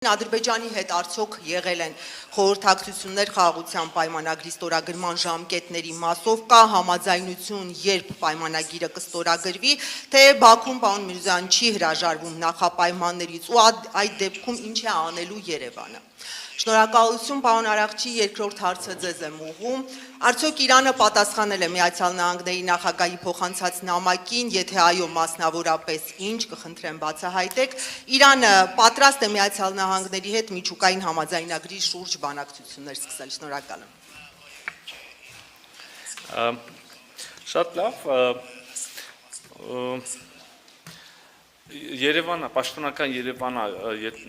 Ադրբեջանի հետ արդյոք եղել են խորհրդակցություններ խաղաղության պայմանագրի ստորագրման ժամկետների մասով, կա համաձայնություն, երբ պայմանագիրը կստորագրվի, թե Բաքուն պարոն Միրզոյան չի հրաժարվում նախապայմաններից ու այդ դեպքում ինչ է անելու Երևանը։ Շնորհակալություն, պարոն Արարչի, երկրորդ հարցը ձեզ եմ ուղղում։ Արդյոք Իրանը պատասխանել է Միացյալ Նահանգների նախագահի փոխանցած նամակին, եթե այո, մասնավորապես ինչ, կխնդրեմ բացահայտեք։ Իրանը պատրաստ է Միացյալ Նահանգների հետ միջուկային համաձայնագրի շուրջ բանակցություններ սկսել։ Շնորհակալ եմ։ Շատ լավ։ Երևանը, պաշտոնական Երևանը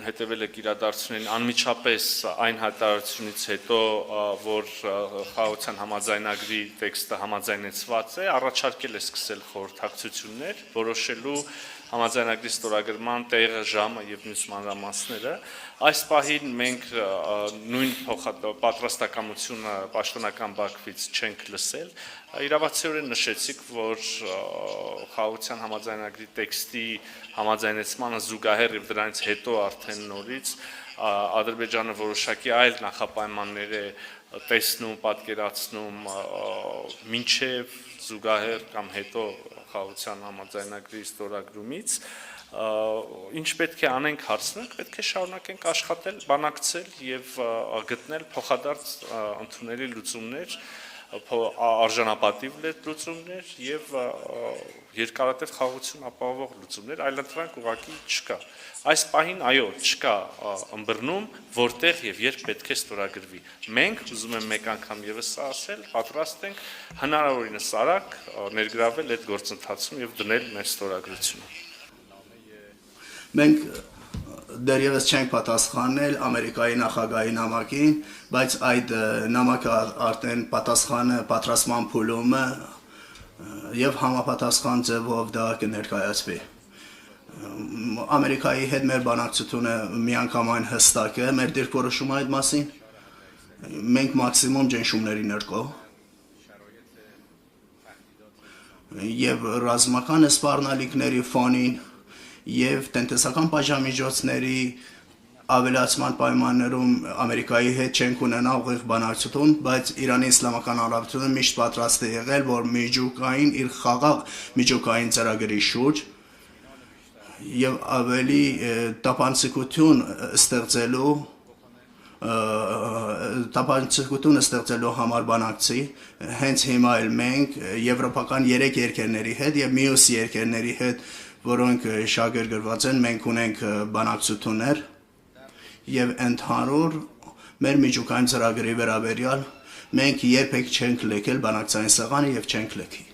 հետևել եք իրադարձություններին անմիջապես այն հայտարարությունից հետո, որ խաղաղության համաձայնագրի տեքստը համաձայնեցված է, առաջարկել է սկսել խորհրդակցություններ, որոշելու համաձայնագրի ստորագրման տեղը, ժամը եւ մյուս մանրամասները։ Այս պահին մենք նույն պատրաստակամությունը պաշտոնական Բաքվից չենք լսել։ Իրավացիորեն նշեցիք, որ խաղաղության համաձայնագրի տեքստի համաձայնեցմանը զուգահեռ եւ դրանից հետո արդեն նորից Ադրբեջանը որոշակի այլ նախապայմաններ է տեսնում, պատկերացնում մինչև զուգահեռ կամ հետո խաղաղության համաձայնագրի ստորագրումից, ինչ պետք է անենք հարցնենք, պետք է շարունակենք աշխատել, բանակցել եւ գտնել փոխադարձ ընդունելի լուծումներ, արժանապատիվ լուծումներ եւ երկարատև խաղաղություն ապահովող լուծումներ, այլընտրանք ուղղակի չկա։ Այս պահին այո, չկա ըմբռնում, որտեղ եւ երբ պետք է ստորագրվի։ Մենք ուզում եմ մեկ անգամ եւս ասել, պատրաստ ենք հնարավորինս արագ ներգրավել այդ գործընթացում եւ դնել մեր ստորագրությունը։ Մենք դեռևս չենք պատասխանել Ամերիկայի նախագահի նամակին, բայց այդ նամակը արդեն պատրաստման փուլում է եւ համապատասխան ձևով դա կներկայացվի։ Ամերիկայի հետ մեր բանակցությունը միանգամայն հստակ է, մեր դիրքորոշումը այդ մասին։ Մենք մաքսիմում ճնշումների ներկո եւ ռազմական սպառնալիքների ֆոնին եւ տնտեսական բաժամիջոցների ավելացման պայմաններում Ամերիկայի հետ չենք ունենա ուղիղ բանակցություն, բայց Իրանի Իսլամական Հանրապետությունը միշտ պատրաստ է եղել, որ միջուկային իր խաղաղ միջուկային ծրագրի շուրջ եւ ավելի տապանցիկություն ստեղծելու համար բանակցի, հենց հիմա էլ մենք եվրոպական 3 երկրների հետ եւ մյուս երկրների հետ, որոնք շահագրգռված են, մենք ունենք բանակցություններ եւ ընդհանուր մեր միջուկային ծրագրի վերաբերյալ մենք երբեք չենք լքել բանակցային սեղանը եւ չենք լքի։